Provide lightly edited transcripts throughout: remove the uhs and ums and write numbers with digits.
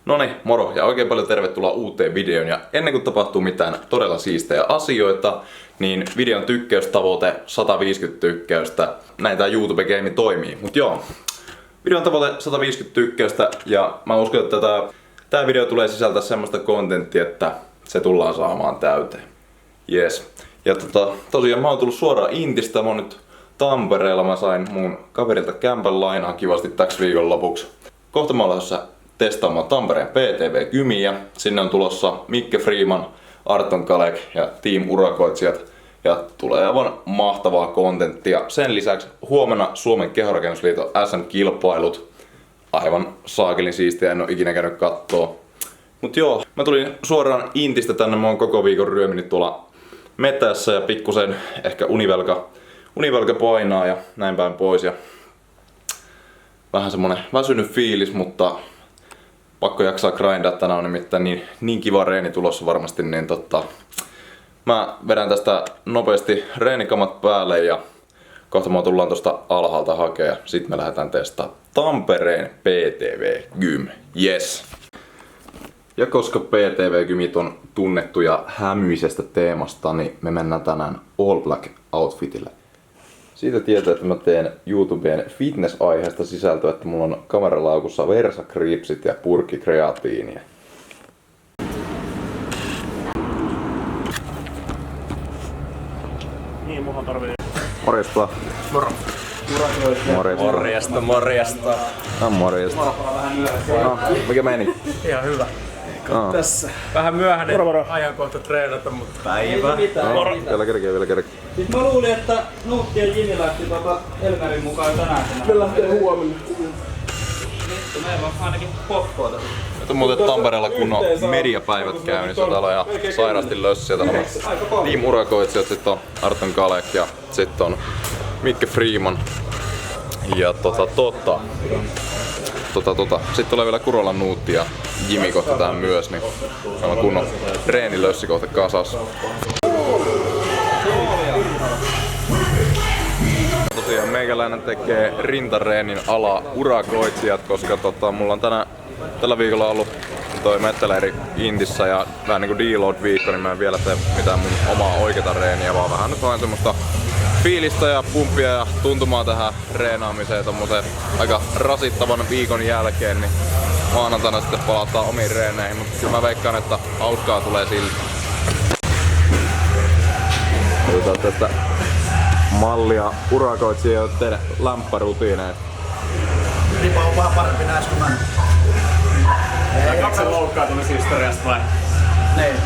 Noniin, moro ja oikein paljon tervetuloa uuteen videoon. Ja ennen kuin tapahtuu mitään todella siistejä asioita, niin videon tykkäystavoite 150 tykkäystä. Näin tää YouTube-game toimii. Mut joo, videon tavoite 150 tykkäystä ja mä uskon, että tää video tulee sisältää semmoista kontenttia, että se tullaan saamaan täyteen. Yes. Ja tosiaan mä oon tullut suoraan Intistä, mä oon nyt Tampereella, mä sain mun kaverilta kämpän lainaa kivasti täks viikonlopuksi. Kohta mä olen testaamaan Tampereen PTV-kymiä. Sinne on tulossa Mikke Freeman, Arton Kalek ja Team Urakoitsijat. Ja tulee aivan mahtavaa kontenttia. Sen lisäksi huomenna Suomen Kehorakennusliiton SM-kilpailut. Aivan saakelin siistiä, en oo ikinä käynyt kattoo. Mut joo, mä tulin suoraan Intistä tänne, mä oon koko viikon ryöminyt tuolla metässä ja pikkusen ehkä univelka painaa ja näin päin pois. Ja vähän semmonen väsynyt fiilis, mutta pakko jaksaa grindaa, tänään on nimittäin niin kiva reeni tulossa varmasti, niin mä vedän tästä nopeasti reenikamat päälle ja kohta mä tullaan tosta alhaalta hakea ja sit me lähdetään testaamaan Tampereen PTV-gym. Yes! Ja koska PTV-gymit on tunnettuja hämyisestä teemasta, niin me mennään tänään all black outfitille. Siitä tietää, että mä teen YouTubeen fitness-aiheesta sisältöä, että mulla on kameralaukussa Versa-kripsit ja purkki kreatiinia. Niin, muhan tarvii. Morjesta. Moro. Morjesta. Morjesta. Morjesta. No, mikä meni? Ihan hyvä. Tässä. Vähän myöhäinen ajankohta treenata, mutta päivä. Moro. Vielä kerkee. Siis mä luulin, että Nuutti ja Jimi lähti Elmerin mukaan tänään. me lähtee huomenna. Vittu, meillä on ainakin popkoota. Nyt on muuten Tampereella kunnon mediapäivät käynnissä. Täällä on ihan sairaasti lössiä. Täällä on Team Urakoitsijat, sit on Arton Kalek ja sit on Mikke Freeman. Ja Sitten tulee vielä Kurolan Nuutti ja Jimi kohta tähän myös, niin on kunnon treenilössi kohta kasas. Tosiaan meikäläinen tekee rintareenin ala Urakoitsijat, koska mulla on tällä viikolla ollut toi mettäleiri Intissä ja vähän niinku deload viikko, niin mä en vielä tee mitään mun omaa oikeata reeniä, vaan vähän nyt vain semmoista fiilistä ja pumppia ja tuntumaa tähän reenaamiseen tommoseen aika rasittavan viikon jälkeen, niin maanantaina sitten palataan omiin reeneihin, mutta kyllä mä veikkaan, että hauskaa tulee silti. Otetaan tästä mallia urakoitsijoiden lämpärutiineista. Ripa on vaan parempi näis kuin mä. Onko se loukkaantumishistoriasta vai? Niin.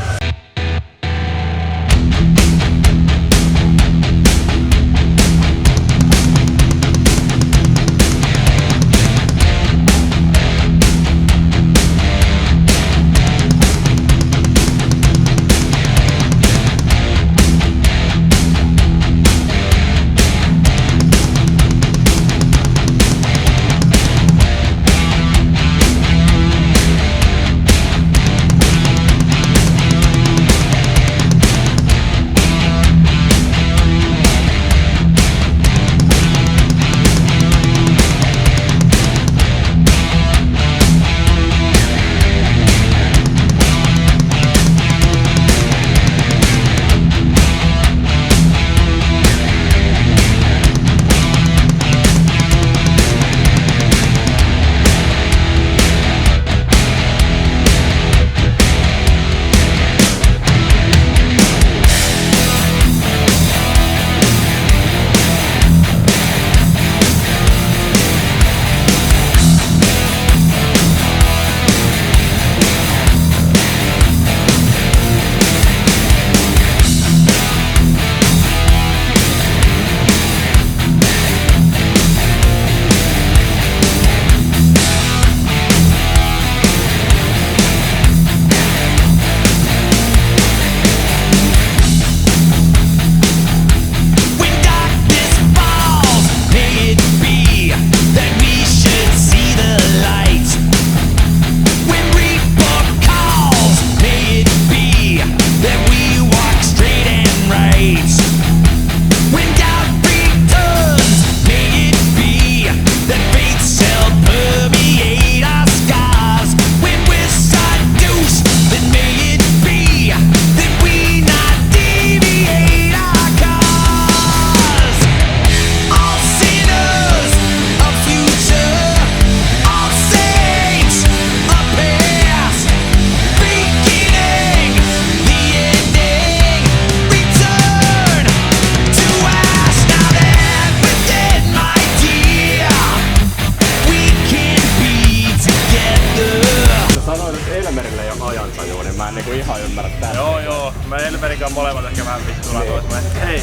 mä en niinku ihan ymmärrä tätä. Joo. Me Elmerikan molemmat ehkä vähän vittuillaan toisemme. Hei,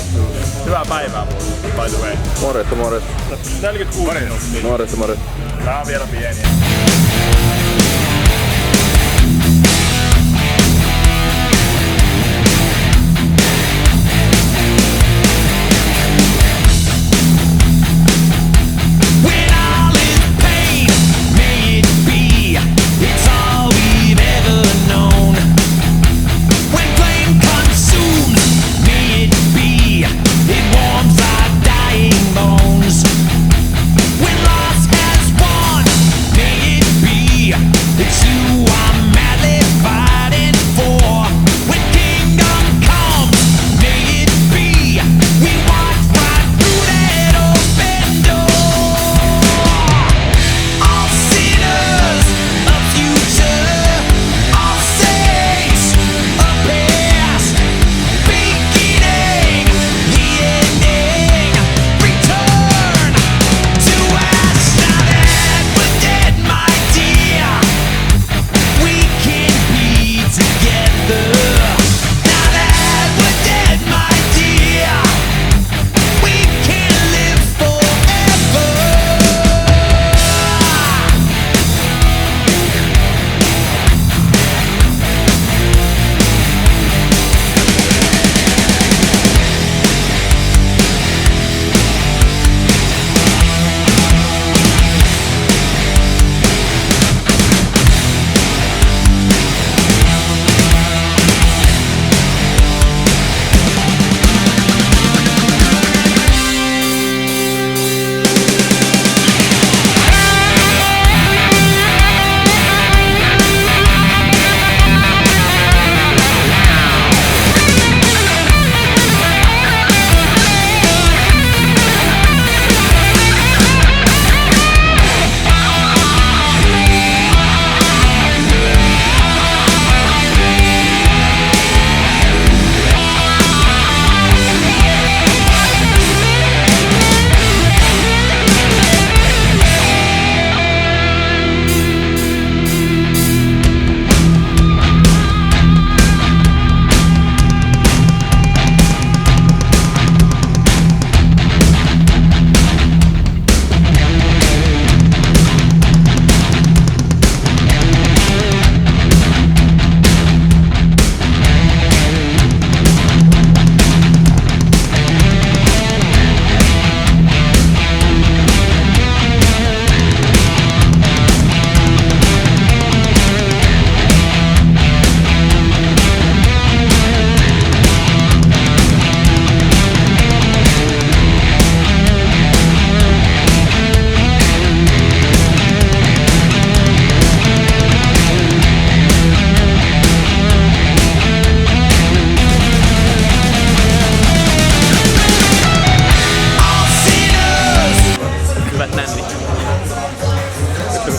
hyvää päivää by the way. Morjesta. 46 minuuttia. Morjesta. Tää on vielä pieniä.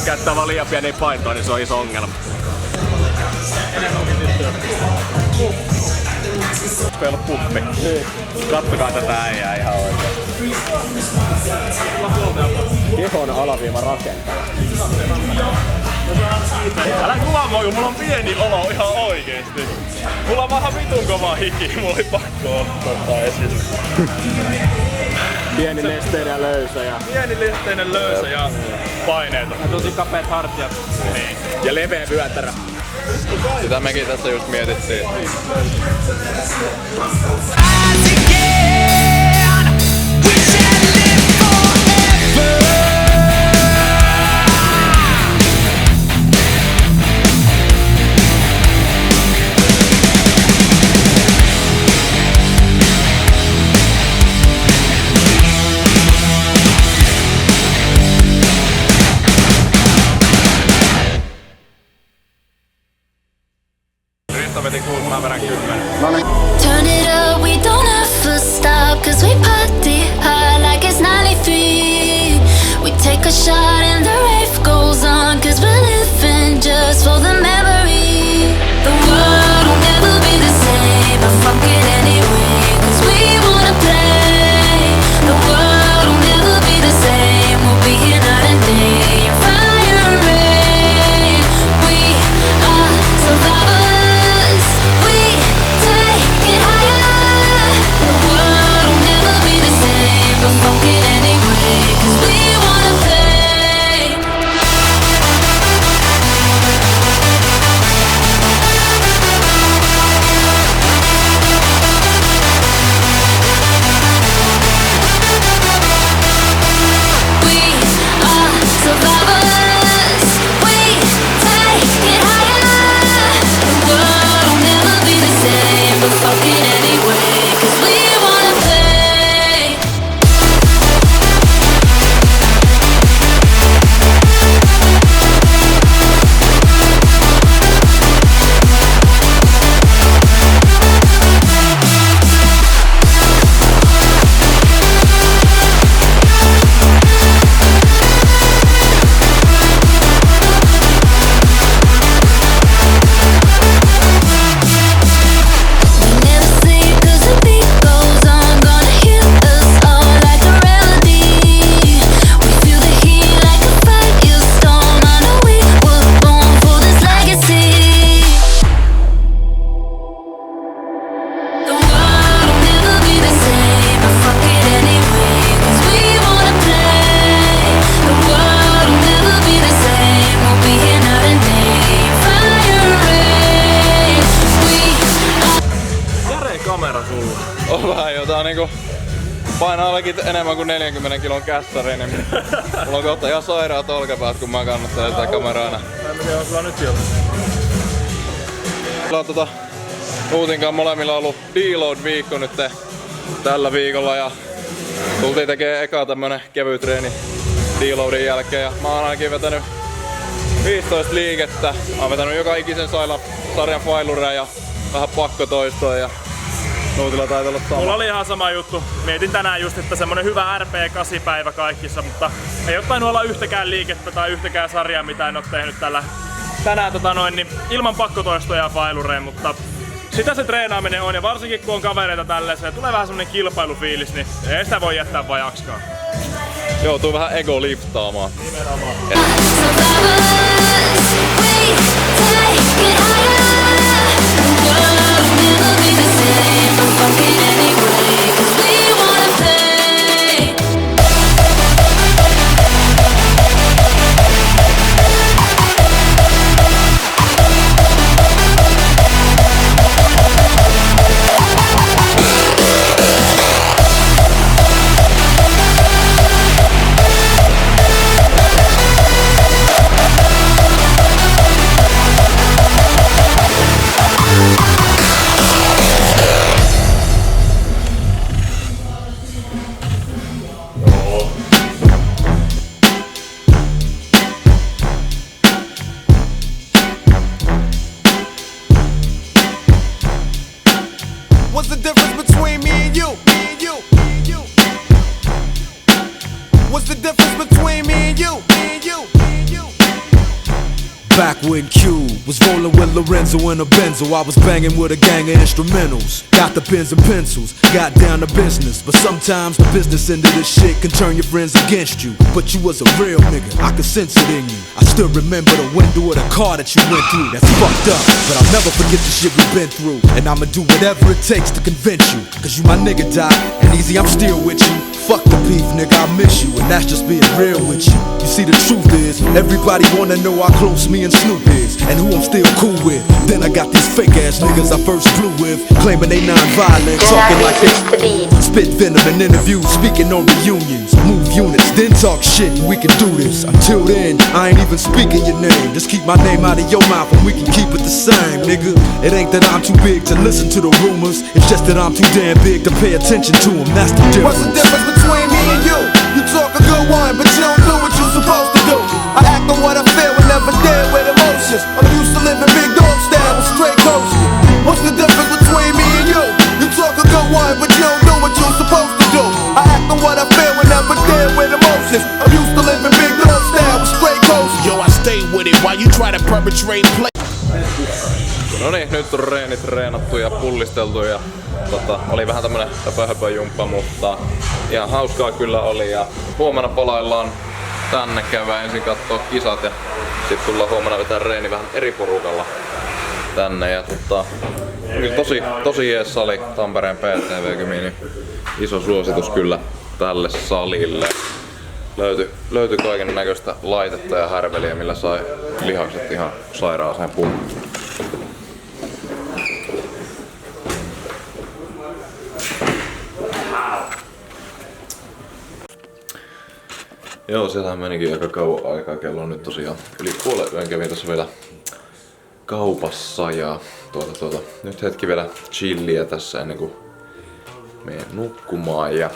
Käyttää vaan liian pieniä painoa, niin se on iso ongelma. Meillä on puppi. Kattokaa tätä äijää ihan oikein. Kehon alaviiva rakentaja. Älä kuvaa mua, kun mulla on pieni olo ihan oikeesti. Mulla on vähän vitun kova hiki, mulla oli pakko ottaa esille. Pieni nesteinen ja löysä ja... ja paineita. Ja tosi kapeat hartiat. Niin. Ja leveä vyötärä. Sitä mekin tässä just mietittiin. Turn it up, we don't ever stop, cause we party hard like it's 93. We take a shot and the rave goes on, cause we're living just for the memory. The world will never be the same, but fuck it anyway, cause we wanna play. The world will never be the same, we'll be here night and day, fire and rain. We are survivors. niinku painaa ainakin enemmän kuin 40 kilon kässäri, niin mulla on kohta ihan sairaat olkapäät, kun mä kannattelen sitä kameraa aina. Mä en tiedä, onko sulla nyt sieltä. Meillä on Nuutinkaan molemmilla on ollut deload viikko nyt tällä viikolla ja tultiin tekee eka tämmönen kevyt treeni deloadin jälkeen ja mä oon ainakin vetänyt 15 liikettä. Mä oon vetänyt joka ikisen sarjan failureja ja vähän pakkotoistoa ja Nuutilla taitaa olla sama. Mulla oli ihan sama juttu. Mietin tänään just, että semmonen hyvä RP8 päivä kaikissa, mutta ei oo tainnut olla yhtäkään liikettä tai yhtäkään sarjaa, mitä en oo tehnyt tänään niin ilman pakkotoistoja ja failureja, mutta sitä se treenaaminen on ja varsinkin kun on kavereita tälleen, se tulee vähän semmonen kilpailufiilis, niin ei sitä voi jättää vajakskaan. Joutuu vähän ego liftaamaan. Nimenomaan. What's the difference between me and you? Me and you? Me and you? What's the difference between me and you? Me and you? Me and you? Back when Q was rolling with Lorenzo in a Benzo, I was banging with a gang of instrumentals. Got the pens and pencils, got down to business. But sometimes the business end of this shit can turn your friends against you. But you was a real nigga, I could sense it in you. I still remember the window of the car that you went through. That's fucked up, but I'll never forget the shit we've been through. And I'ma do whatever it takes to convince you. Cause you my nigga, Doc, and easy, I'm still with you. Fuck the beef, nigga, I miss you, and that's just being real with you. You see, the truth is, everybody wanna know how close me and Snoop is, and who I'm still cool with. Then I got these fake ass niggas I first flew with, claiming they non-violent, talking like they spit venom in interviews, speaking on reunions, move units, then talk shit, and we can do this. Until then, I ain't even speaking your name. Just keep my name out of your mouth, and we can keep it the same, nigga. It ain't that I'm too big to listen to the rumors, it's just that I'm too damn big to pay attention to them. That's the difference. What's the difference between me and you? You talk a good one, but you don't do what you're supposed to do. I act on what I feel and never deal with emotions. I'm used to living big dog style with straight coaches. What's the difference between me and you? You talk a good one, but you don't do what you're supposed to do. I act on what I feel and never deal with emotions. I'm used to living big dog style with straight coaches. Yo, I stay with it while you try to perpetrate play. No niin, nyt on reenit treenattu ja pullisteltu ja oli vähän tämmönen höpö-höpö-jumppa, mutta ihan hauskaa kyllä oli ja huomenna palaillaan tänne, käydään ensin kattoo kisat ja sit tullaan huomenna vetää reeni vähän eri porukalla tänne ja kyllä tosi jees sali, Tampereen PTV-kymi, niin iso suositus kyllä tälle salille. Löytyi kaiken näköistä laitetta ja härveliä, millä sai lihakset ihan sairaaseen pumppuun. Joo, siellähän menikin aika kauan aikaa. Kello on nyt tosiaan yli puolen yön. Kävin tässä vielä kaupassa ja nyt hetki vielä chilliä tässä ennen kuin menen nukkumaan. Ja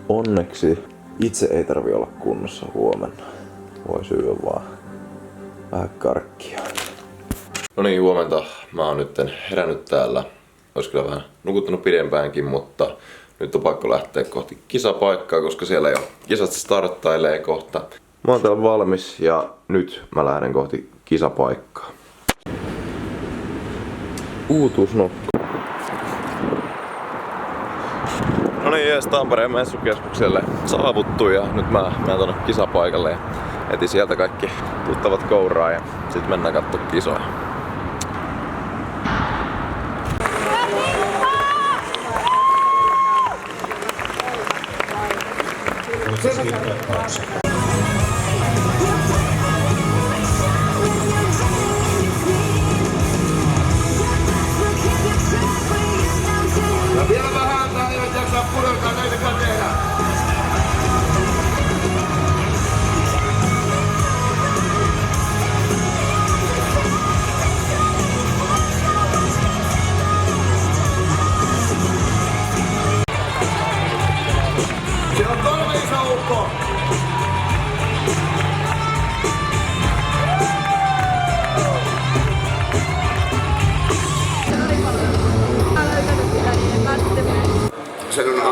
onneksi itse ei tarvi olla kunnossa huomenna. Voi syödä vaan vähän karkkia. No niin, huomenta. Mä oon nyt herännyt täällä. Ois kyllä vähän nukuttanut pidempäänkin, mutta nyt on pakko lähteä kohti kisapaikkaa, koska siellä jo kisat starttailee kohta. Mä oon täällä valmis ja nyt mä lähden kohti kisapaikkaa. Uutuusnokka. No niin, jees, Tampereen messukeskukselle saavuttu ja nyt mä menen tonne kisapaikalle ja heti sieltä kaikki tuttavat kouraa ja sit mennään kattoo kisoja. Vielä vähän, eivät jaksaa pudottaa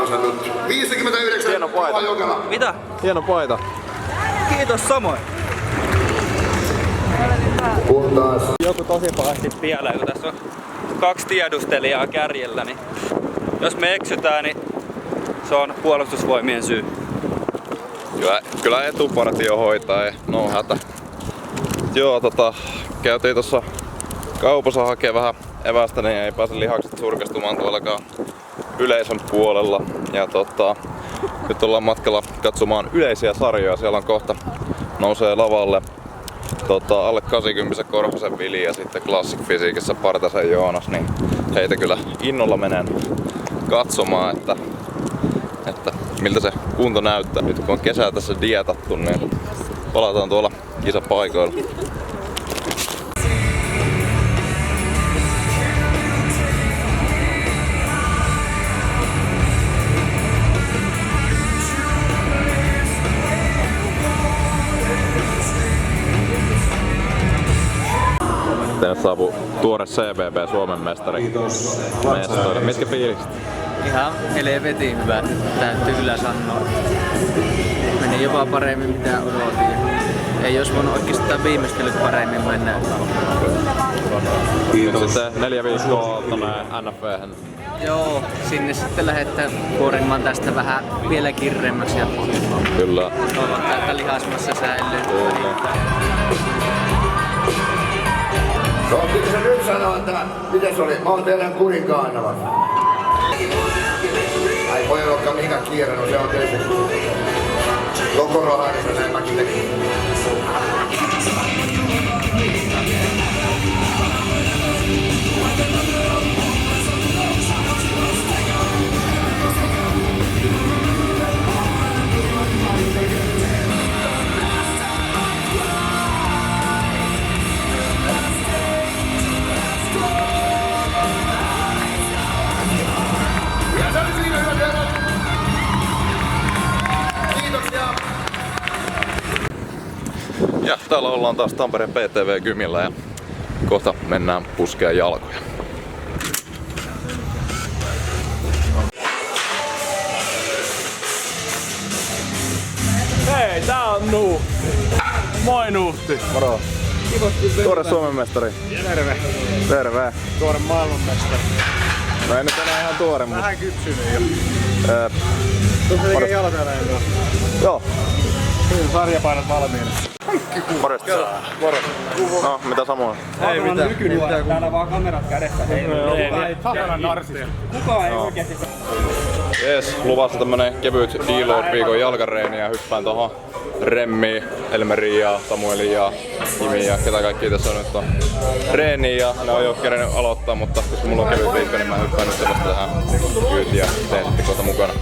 osatut. 59. Hieno paita. Mitä? Hieno paita. Kiitos samoin. Joku tosi pahasti pieleen, kun tässä on 2 tiedustelijaa kärjellä, niin jos me eksytään, niin se on puolustusvoimien syy. Kyllä etupartio hoitaa, ei no hätä. Joo, käytiin tossa kaupassa hakee vähän evästä, niin ei pääse lihakset surkastumaan tuollakaan yleisön puolella. Ja nyt ollaan matkalla katsomaan yleisiä sarjoja. Siellä on kohta nousee lavalle alle 80 Korhosen Vili ja sitten Classic Fysiikissä Partasen Joonas, niin heitä kyllä innolla menen katsomaan, että miltä se kunto näyttää. Nyt kun on kesää tässä dietattu, niin palataan tuolla kisapaikoilla. Tänne saapui tuore CBB Suomen mestari mestoille. Mitkä fiilikset? Ihan helvetin hyvä, täytyy kyllä sanoa. Meni jopa paremmin mitä odotin. Ei jos voinut oikeastaan viimeistelyt paremmin mennä. Nyt sitten 4 viikkoa tonne NFV:hen. Joo, sinne sitten lähdetään kuorimaan tästä vähän vielä kirreemmäksi. Kyllä. Toivon, että lihasmassa säilyy. Kyllä. No, pitää sä nyt sanoa, että miten se oli? Mä oon teidän kuninkaanava. Ai voi ollakaan mihinkään kiire, no se on tietysti Lokorohaarissa näin mäkin tekin. Ja täällä ollaan taas Tampereen PTV-gymillä ja kohta mennään puskea jalkoja. Hei, tää on Nuuhti. Moi Nuuhti. Moro. Tuore Suomen mestari. Terve. Terve. Tuore maailmanmestari. No ei nyt enää ihan tuore, mutta... Vähän kypsynyt jo. Tuossa tekee jalkareinoa. Joo. Kyllä sarjapainot valmiina. Morjesta. Moro. No, mitä samoin? Ei mitään. Täällä vaan kamerat kädessä. Satanan narsisti. Kukaan ei oikeesti. Jees, luvassa tämmönen kevyt deload-viikon jalkareeni ja hyppään tohon Remmiin, Elmeriin ja Samueliin ja Jimiin ja ketä kaikki tässä on nyt on reeniin ja ne on jo kerennyt aloittaa, mutta koska mulla on kevyt viikko, niin mä hyppään nyt tästä tähän kyytiin ja teen sitten kohta mukana.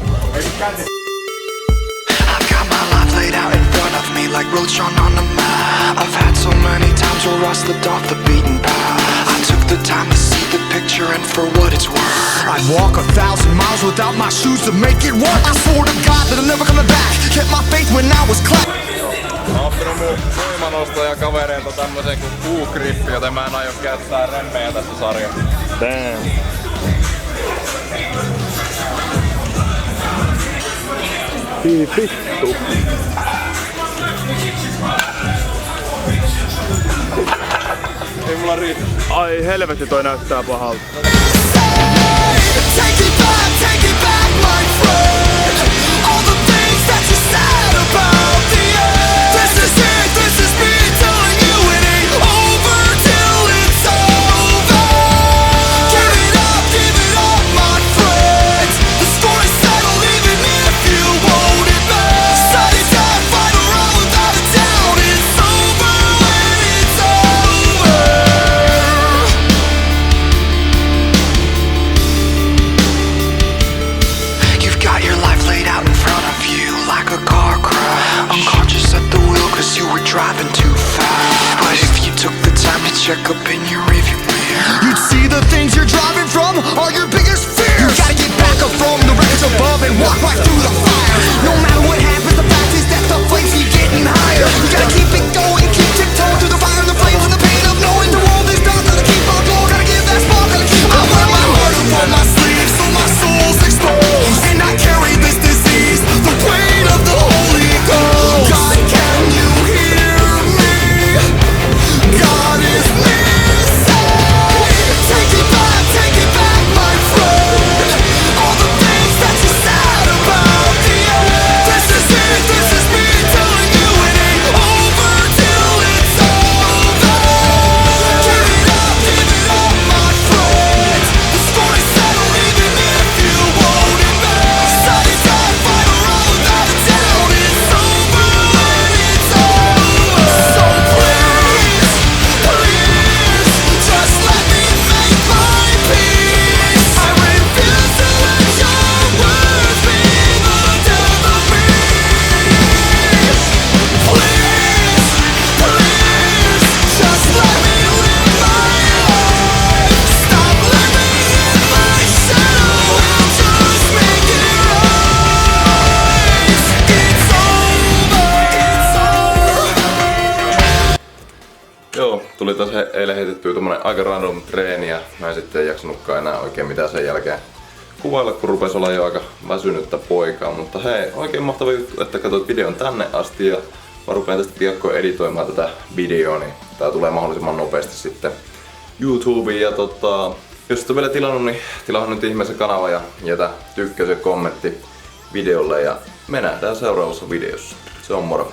Laid out in front of me like Roadrun on a map. I've had so many times where I slipped off the beaten path. I took the time to see the picture and for what it's worth, I'd walk 1,000 miles without my shoes to make it work. I swore to God that I'm never coming back. Kept my faith when I was clapped. Mä oon oppinut mun voimanostoja kavereilta tämmösen kuin puugrippi, joten mä en aio käyttää remmejä tässä sarjassa. Damn. Vittu. Ei mulla riitä. Ai helvetti, toi näyttää pahalta. Take it back, my friend. All the things that you said about the end. This is it, this is me telling you it ain't over till it's over. Give it up, my friend. The score is settled even if you won't it back. Sudden death, final round without a doubt. It's over when it's over. You've got your life laid out in front of you like a car crash. Unconscious at the wheel cause you were driving too fast. But if you took the time to check up in your rearview mirror, You'd see the things you're driving from are your biggest fears. You gotta get back up from the wreckage above and walk right through the fire. No matter what happens, the fact is that the flames keep getting higher. You gotta keep it going, keep tiptoeing through the fire and the flames and the pain of knowing the world is dark. Gotta keep on going, gotta give that spark, gotta keep on. I wear my heart up on my sleeve so my soul's exposed, and I carry eilen heitettyä tommonen aika random treeni ja mä en sitten jaksanutkaan enää oikein mitään sen jälkeen kuvailla, kun rupes olla jo aika väsynyttä poikaa. Mutta hei, oikein mahtava juttu, että katsoit videon tänne asti ja mä rupean tästä piakkoin editoimaan tätä videoa, niin tää tulee mahdollisimman nopeasti sitten YouTubeen. Ja jos et ole vielä tilannut, niin tilaa nyt ihmeessä kanava ja jätä tykkäys ja kommentti videolle ja me nähdään seuraavassa videossa. Se on moro!